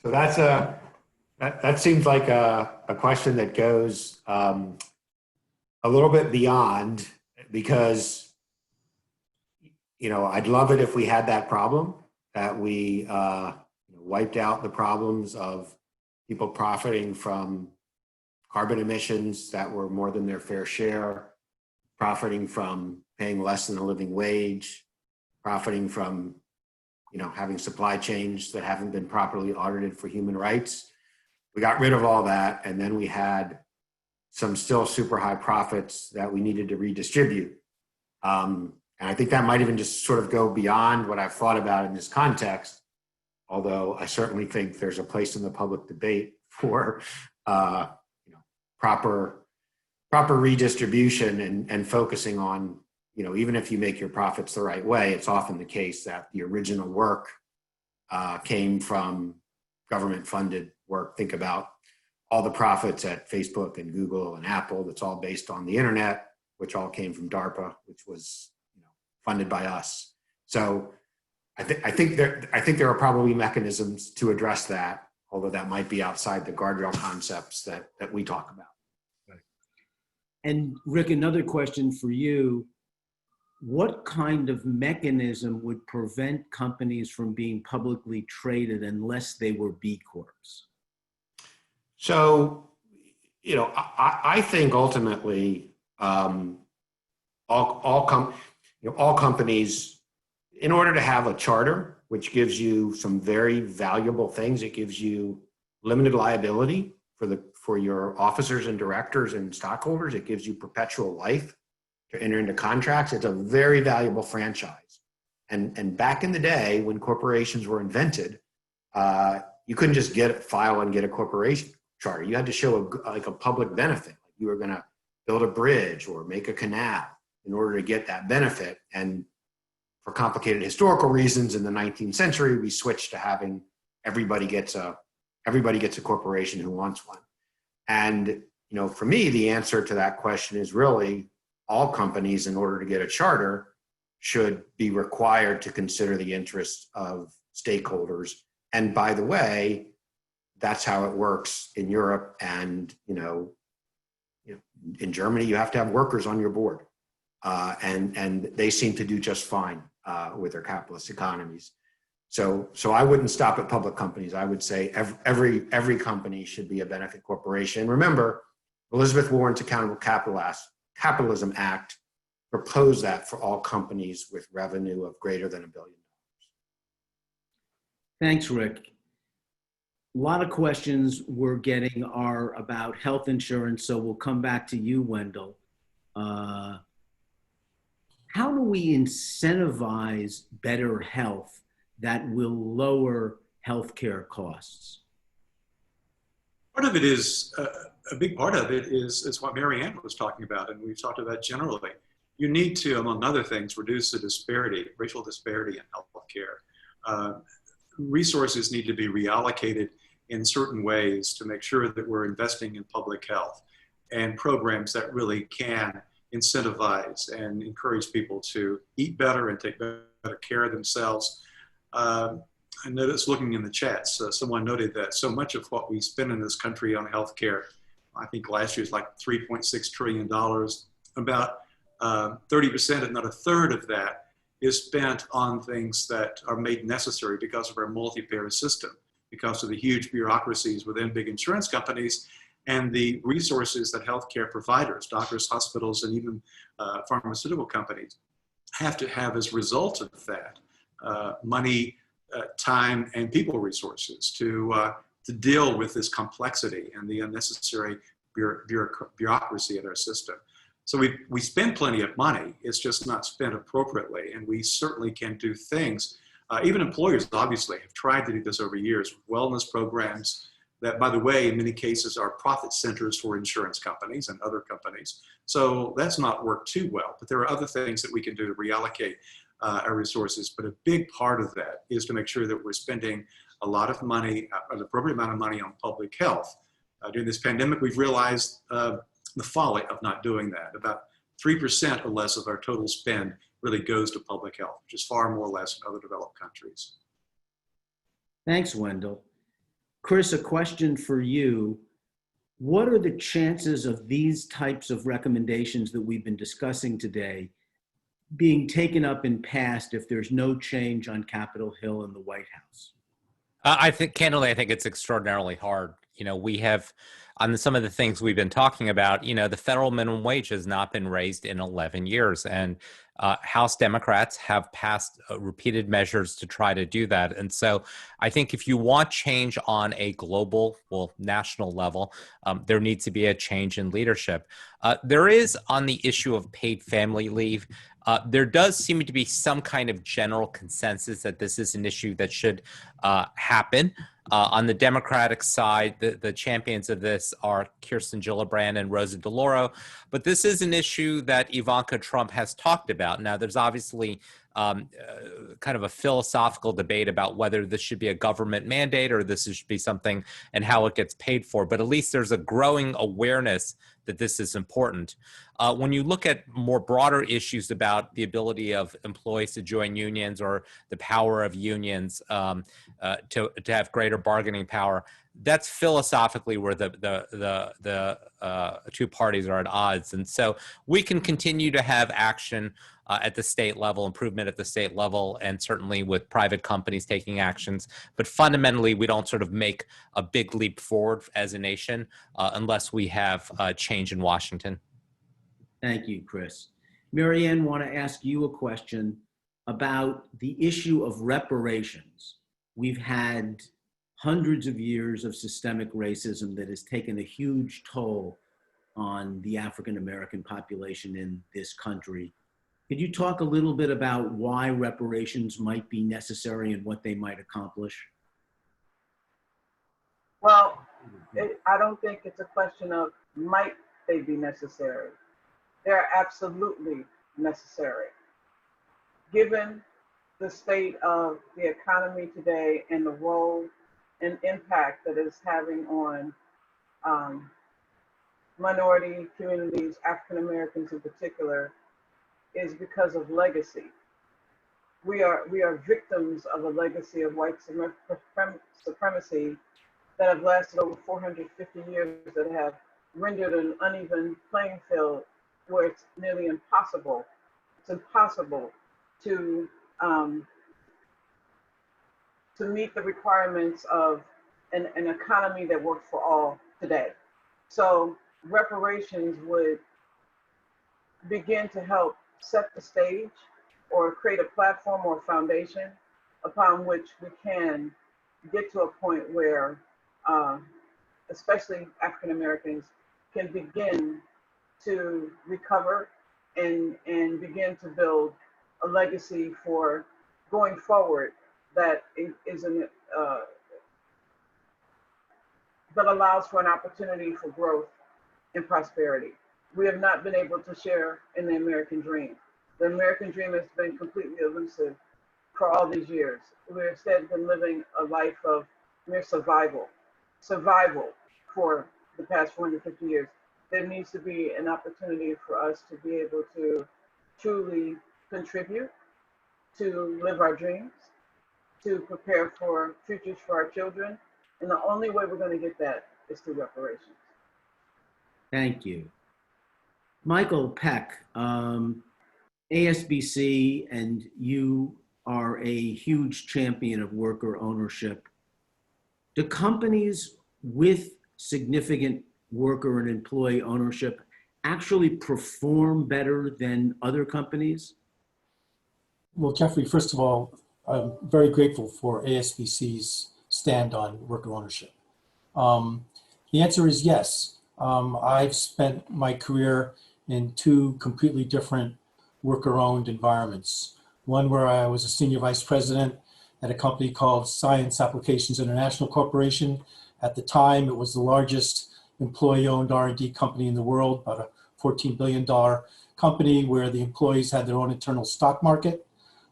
So that seems like a question that goes a little bit beyond, because, you know, I'd love it if we had that problem, that we wiped out the problems of people profiting from carbon emissions that were more than their fair share, profiting from paying less than a living wage, profiting from, you know, having supply chains that haven't been properly audited for human rights. We got rid of all that, and then we had some still super high profits that we needed to redistribute. And I think that might even just sort of go beyond what I've thought about in this context, although I certainly think there's a place in the public debate for proper redistribution and focusing on, you know, even if you make your profits the right way, it's often the case that the original work came from government-funded work. Think about all the profits at Facebook and Google and Apple. That's all based on the internet, which all came from DARPA, which was, you know, funded by us. So I think there are probably mechanisms to address that, although that might be outside the guardrail concepts that we talk about. And Rick, another question for you. What kind of mechanism would prevent companies from being publicly traded unless they were B Corps? So, you know, I think ultimately all companies, in order to have a charter, which gives you some very valuable things, it gives you limited liability for your officers and directors and stockholders. It gives you perpetual life to enter into contracts. It's a very valuable franchise. And back in the day when corporations were invented, you couldn't just file and get a charter. You had to show like a public benefit. You were going to build a bridge or make a canal in order to get that benefit. And for complicated historical reasons in the 19th century, we switched to having everybody gets a corporation who wants one. And for me, the answer to that question is really all companies, in order to get a charter, should be required to consider the interests of stakeholders. And by the way, that's how it works in Europe. And in Germany, you have to have workers on your board, and they seem to do just fine with their capitalist economies. So I wouldn't stop at public companies. I would say every company should be a benefit corporation. Remember, Elizabeth Warren's Accountable Capitalism Act proposed that for all companies with revenue of greater than $1 billion. Thanks, Rick. A lot of questions we're getting are about health insurance, so we'll come back to you, Wendell. How do we incentivize better health that will lower healthcare costs? Part of it is, a big part of it is what Mary Ann was talking about, and we've talked about generally. You need to, among other things, reduce the disparity, racial disparity in healthcare. Resources need to be reallocated in certain ways to make sure that we're investing in public health and programs that really can incentivize and encourage people to eat better and take better care of themselves. I noticed looking in the chats, someone noted that so much of what we spend in this country on healthcare, I think last year was like $3.6 trillion, about 30%, if not a third of that, is spent on things that are made necessary because of our multi-payer system, because of the huge bureaucracies within big insurance companies and the resources that healthcare providers, doctors, hospitals, and even pharmaceutical companies have to have as a result of that money, time, and people resources to deal with this complexity and the unnecessary bureaucracy in our system. So we spend plenty of money, it's just not spent appropriately, and we certainly can do things. Even employers, obviously, have tried to do this over years with wellness programs that, by the way, in many cases are profit centers for insurance companies and other companies. So that's not worked too well, but there are other things that we can do to reallocate our resources. But a big part of that is to make sure that we're spending a lot of money, an appropriate amount of money on public health. During this pandemic, we've realized the folly of not doing that. About 3% or less of our total spend really goes to public health, which is far more or less in other developed countries. Thanks, Wendell. Chris, a question for you. What are the chances of these types of recommendations that we've been discussing today being taken up and passed if there's no change on Capitol Hill and the White House? I think, candidly, I think it's extraordinarily hard. We have, on some of the things we've been talking about, the federal minimum wage has not been raised in 11 years. And House Democrats have passed repeated measures to try to do that. And so I think if you want change on a global, national level, there needs to be a change in leadership. There is, on the issue of paid family leave, there does seem to be some kind of general consensus that this is an issue that should happen. On the Democratic side, the champions of this are Kirsten Gillibrand and Rosa DeLauro, but this is an issue that Ivanka Trump has talked about. Now, there's obviously kind of a philosophical debate about whether this should be a government mandate or this should be something and how it gets paid for, but at least there's a growing awareness that this is important. When you look at more broader issues about the ability of employees to join unions or the power of unions to have greater bargaining power, that's philosophically where the two parties are at odds. And so we can continue to have action at the state level, improvement at the state level, and certainly with private companies taking actions. But fundamentally, we don't sort of make a big leap forward as a nation unless we have change in Washington. Thank you, Chris. Mary Ann, want to ask you a question about the issue of reparations. We've had hundreds of years of systemic racism that has taken a huge toll on the African-American population in this country. Could you talk a little bit about why reparations might be necessary and what they might accomplish? Well, I don't think it's a question of might they be necessary. They're absolutely necessary. Given the state of the economy today and the role and impact that it's having on minority communities, African Americans in particular, is because of legacy. We are victims of a legacy of white supremacy that have lasted over 450 years, that have rendered an uneven playing field where it's nearly impossible. It's impossible to meet the requirements of an economy that works for all today. So reparations would begin to help set the stage or create a platform or foundation upon which we can get to a point where especially African Americans can begin to recover and begin to build a legacy for going forward that that allows for an opportunity for growth and prosperity. We have not been able to share in the American dream. The American dream has been completely elusive for all these years. We've instead been living a life of mere survival for the past 450 years. There needs to be an opportunity for us to be able to truly contribute, to live our dreams, to prepare for futures for our children. And the only way we're going to get that is through reparations. Thank you. Michael Peck, ASBC, and you are a huge champion of worker ownership. Do companies with significant worker and employee ownership actually perform better than other companies? Well, Jeffrey, first of all, I'm very grateful for ASBC's stand on worker ownership. The answer is yes. I've spent my career in two completely different worker-owned environments. One where I was a senior vice president at a company called Science Applications International Corporation. At the time, it was the largest employee-owned R&D company in the world, about a $14 billion company where the employees had their own internal stock market,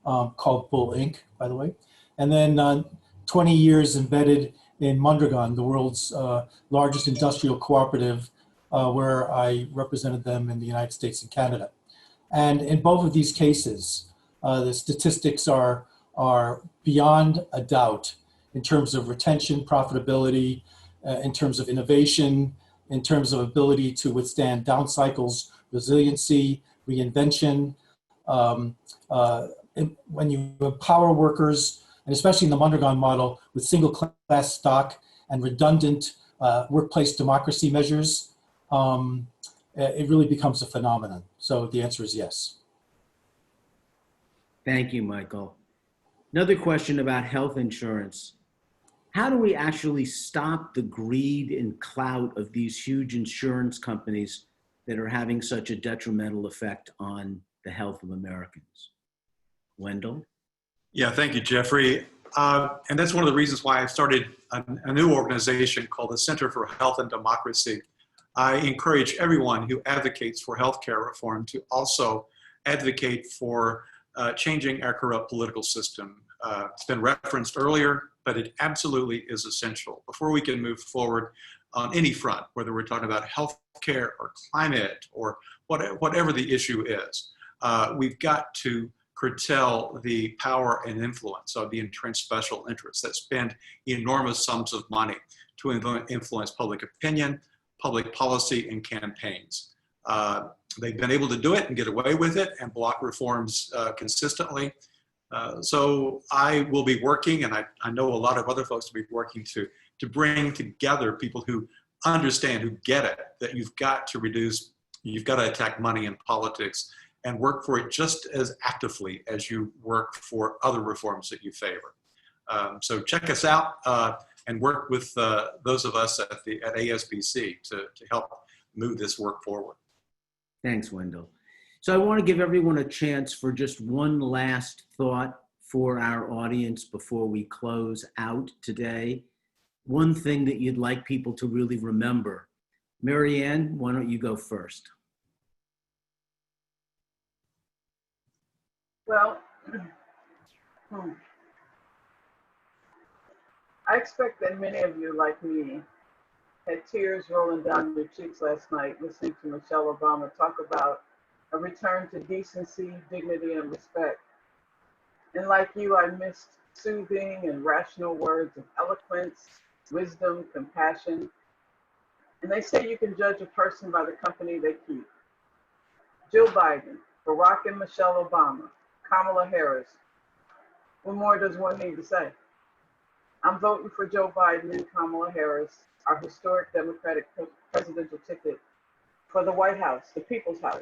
called Bull Inc., by the way. And then 20 years embedded in Mondragon, the world's largest industrial cooperative, where I represented them in the United States and Canada. And in both of these cases, the statistics are beyond a doubt in terms of retention, profitability, in terms of innovation, in terms of ability to withstand down cycles, resiliency, reinvention. When you empower workers, and especially in the Mondragon model, with single class stock and redundant workplace democracy measures, it really becomes a phenomenon. So the answer is yes. Thank you, Michael. Another question about health insurance. How do we actually stop the greed and clout of these huge insurance companies that are having such a detrimental effect on the health of Americans? Wendell? Yeah, thank you, Jeffrey. And that's one of the reasons why I started a new organization called the Center for Health and Democracy. I encourage everyone who advocates for healthcare reform to also advocate for changing our corrupt political system. It's been referenced earlier, but it absolutely is essential. Before we can move forward on any front, whether we're talking about healthcare or climate or whatever the issue is, we've got to curtail the power and influence of the entrenched special interests that spend enormous sums of money to influence public opinion, public policy, and campaigns. They've been able to do it and get away with it and block reforms consistently. So I will be working, and I know a lot of other folks will be working to bring together people who understand, who get it, that you've got to attack money in politics and work for it just as actively as you work for other reforms that you favor. So check us out and work with those of us at ASBC to help move this work forward. Thanks, Wendell. So I want to give everyone a chance for just one last thought for our audience before we close out today. one thing that you'd like people to really remember. Mary Ann, why don't you go first? Well, I expect that many of you, like me, had tears rolling down your cheeks last night listening to Michelle Obama talk about a return to decency, dignity, and respect. And like you, I missed soothing and rational words of eloquence, wisdom, compassion. And they say you can judge a person by the company they keep. Jill Biden, Barack and Michelle Obama, Kamala Harris. What more does one need to say? I'm voting for Joe Biden and Kamala Harris, our historic Democratic presidential ticket for the White House, the People's House.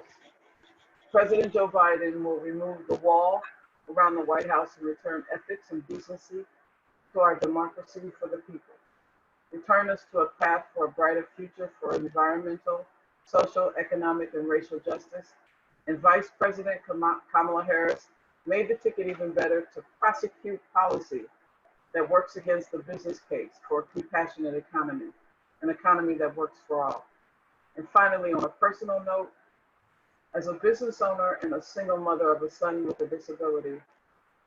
President Joe Biden will remove the wall around the White House and return ethics and decency to our democracy for the people. Return us to a path for a brighter future for environmental, social, economic, and racial justice. And Vice President Kamala Harris made the ticket even better to prosecute policy that works against the business case for a compassionate economy, an economy that works for all. And finally, on a personal note, as a business owner and a single mother of a son with a disability,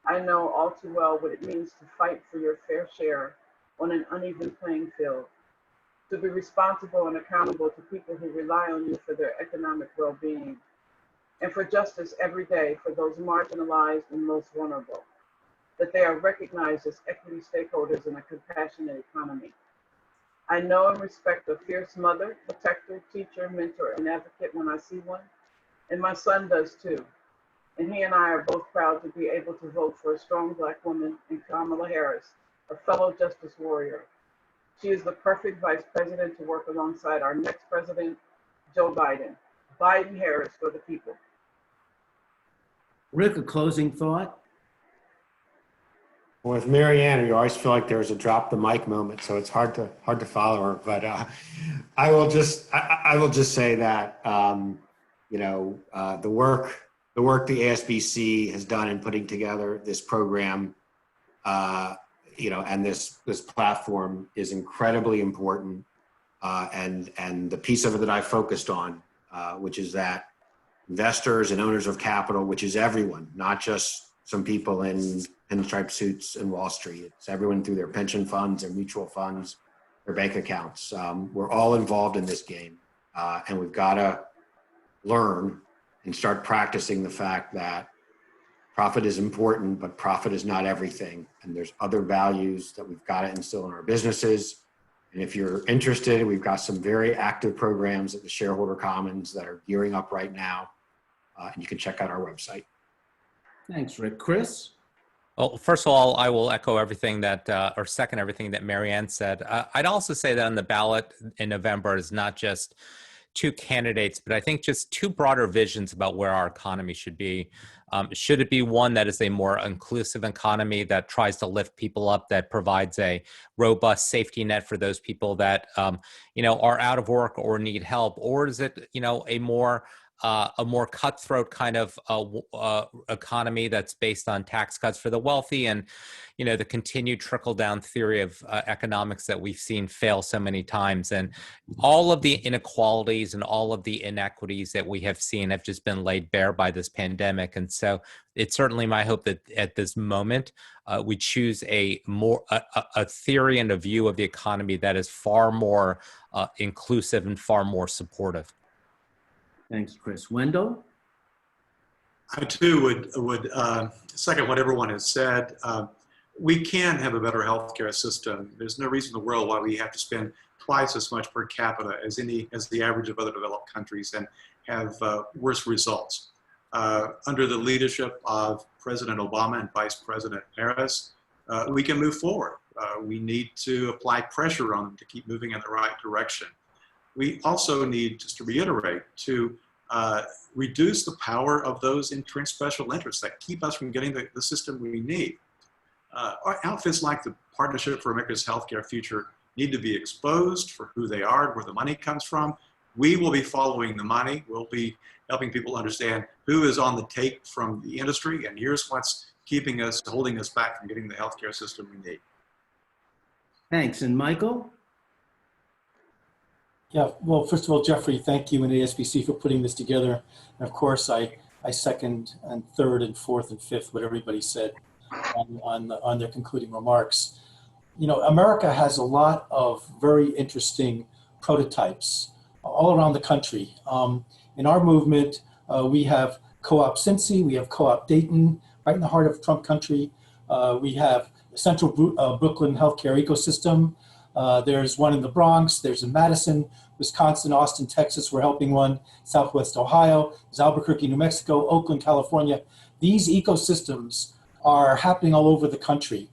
I know all too well what it means to fight for your fair share on an uneven playing field, to be responsible and accountable to people who rely on you for their economic well-being, and for justice every day for those marginalized and most vulnerable, that they are recognized as equity stakeholders in a compassionate economy. I know and respect a fierce mother, protector, teacher, mentor, and advocate when I see one, and my son does too. And he and I are both proud to be able to vote for a strong Black woman in Kamala Harris, a fellow justice warrior. She is the perfect vice president to work alongside our next president, Joe Biden. Biden-Harris for the people. Rick, a closing thought? With Mary Ann, you always feel like there's a drop the mic moment, so it's hard to follow her. But I will just say that the work the ASBC has done in putting together this program, and this platform is incredibly important. And the piece of it that I focused on, which is that investors and owners of capital, which is everyone, not just some people in pinstripe suits in Wall Street. It's everyone through their pension funds, their mutual funds, their bank accounts. We're all involved in this game, and we've got to learn and start practicing the fact that profit is important, but profit is not everything. And there's other values that we've got to instill in our businesses. And if you're interested, we've got some very active programs at the Shareholder Commons that are gearing up right now. And you can check out our website. Thanks, Rick. Chris? Well, first of all, I will echo everything that, or second everything that Mary Ann said. I'd also say that on the ballot in November is not just two candidates, but I think just two broader visions about where our economy should be. Should it be one that is a more inclusive economy that tries to lift people up, that provides a robust safety net for those people that are out of work or need help, or is it a more cutthroat kind of economy that's based on tax cuts for the wealthy and the continued trickle down theory of economics that we've seen fail so many times, and all of the inequalities and all of the inequities that we have seen have just been laid bare by this pandemic. And so it's certainly my hope that at this moment we choose a theory and a view of the economy that is far more inclusive and far more supportive. Thanks, Chris. Wendell? I too would second what everyone has said. We can have a better healthcare system. There's no reason in the world why we have to spend twice as much per capita as the average of other developed countries and have worse results. Under the leadership of President Obama and Vice President Harris, we can move forward. We need to apply pressure on them to keep moving in the right direction. We also need, just to reiterate, to reduce the power of those entrenched special interests that keep us from getting the system we need. Outfits like the Partnership for America's Healthcare Future need to be exposed for who they are, where the money comes from. We will be following the money. We'll be helping people understand who is on the take from the industry, and here's what's holding us back from getting the healthcare system we need. Thanks. And Michael? Yeah, well, first of all, Jeffrey, thank you and ASBC for putting this together. And of course, I second and third and fourth and fifth what everybody said on their concluding remarks. You know, America has a lot of very interesting prototypes all around the country. In our movement, we have Co-op Cincy, we have Co-op Dayton, right in the heart of Trump country. We have the Central Brooklyn healthcare ecosystem. There's one in the Bronx, there's in Madison, Wisconsin, Austin, Texas, we're helping one, Southwest Ohio, there's Albuquerque, New Mexico, Oakland, California. These ecosystems are happening all over the country.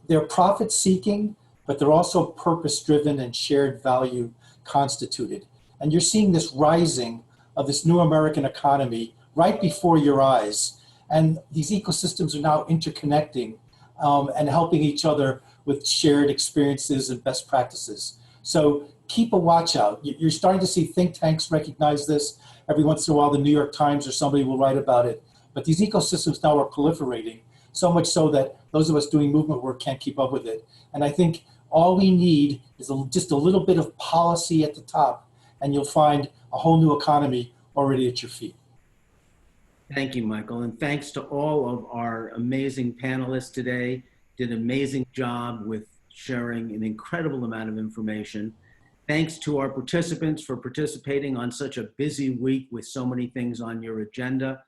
They're profit seeking, but they're also purpose driven and shared value constituted. And you're seeing this rising of this new American economy right before your eyes. And these ecosystems are now interconnecting and helping each other with shared experiences and best practices. So keep a watch out. You're starting to see think tanks recognize this. Every once in a while, the New York Times or somebody will write about it. But these ecosystems now are proliferating, so much so that those of us doing movement work can't keep up with it. And I think all we need is just a little bit of policy at the top, and you'll find a whole new economy already at your feet. Thank you, Michael. And thanks to all of our amazing panelists today. Did an amazing job with sharing an incredible amount of information. Thanks to our participants for participating on such a busy week with so many things on your agenda.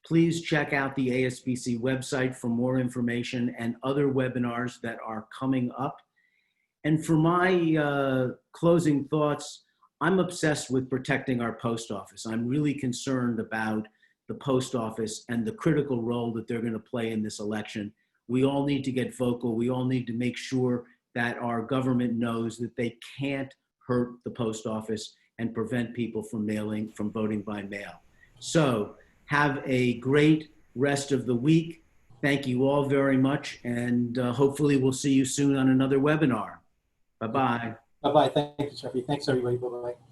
Please check out the ASBC website for more information and other webinars that are coming up. And for my closing thoughts, I'm obsessed with protecting our post office. I'm really concerned about the post office and the critical role that they're going to play in this election. We all need to get vocal. We all need to make sure that our government knows that they can't hurt the post office and prevent people from voting by mail. So have a great rest of the week. Thank you all very much. And hopefully we'll see you soon on another webinar. Bye-bye. Bye-bye. Thank you, Jeffrey. Thanks, everybody. Bye-bye.